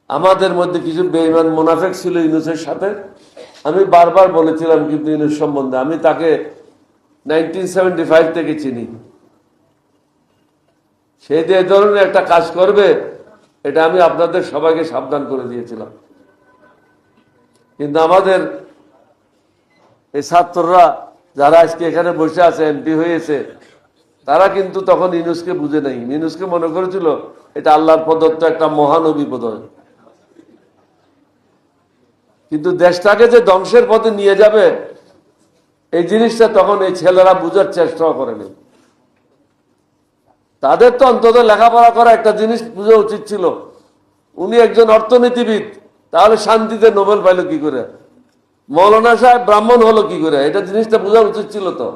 আমাদের মধ্যে কিছু বেঈমান মুনাফিক ছিল ইউনূসের সাথে। আমি বারবার বলেছিলাম কিন্তু ইউনূস সম্বন্ধে, আমি তাকে 1975 থেকে চিনি। সে যে এই ধরনের একটা কাজ করবে এটা আমি আপনাদের সবাইকে সাবধান করে দিয়েছিলাম। কিন্তু আমাদের এই ছাত্ররা যারা আজকে এখানে বসে আছে, এমপি হয়েছে, তারা কিন্তু তখন ইউনূসকে বুঝে নাই। ইউনূসকে মনে করেছিল এটা আল্লাহর প্রদত্ত একটা মহানবী বোধহয়। কিন্তু দেশটাকে যে ধ্বংসের পথে নিয়ে যাবে এই জিনিসটা তখন এই ছেলেরা বুঝার চেষ্টাও করেনি। তাদের তো অন্তত লেখাপড়া করা একটা জিনিস বোঝা উচিত ছিল। উনি একজন অর্থনীতিবিদ, তাহলে শান্তিতে নোবেল পাইল কি করে? মৌলানা সাহেব ব্রাহ্মণ হলো কি করে? এটা জিনিসটা বোঝা উচিত ছিল তো।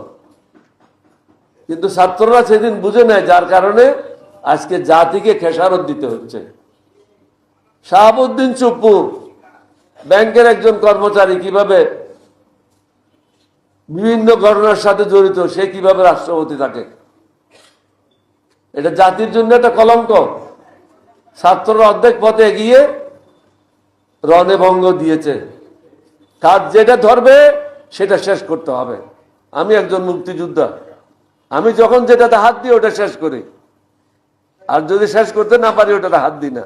কিন্তু ছাত্ররা সেদিন বুঝে নেয়, যার কারণে আজকে জাতিকে খেসারত দিতে হচ্ছে। শাহাবুদ্দিন চুপ্পু ব্যাংকের একজন কর্মচারী, কিভাবে বিভিন্ন ঘটনার সাথে জড়িত, সে কিভাবে রাষ্ট্রপতি থাকে। এটা জাতির জন্য একটা কলঙ্ক। ছাত্ররা অর্ধেক পথে এগিয়ে রণে ভঙ্গ দিয়েছে। কাজ যেটা ধরবে সেটা শেষ করতে হবে। আমি একজন মুক্তিযোদ্ধা, আমি যখন যেটাতে হাত দিই ওটা শেষ করি, আর যদি শেষ করতে না পারি ওটাতে হাত দিই না।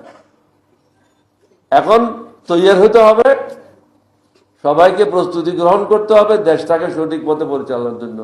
এখন তৈরি হতে হবে, সবাইকে প্রস্তুতি গ্রহণ করতে হবে দেশটাকে সঠিক পথে পরিচালনার জন্য।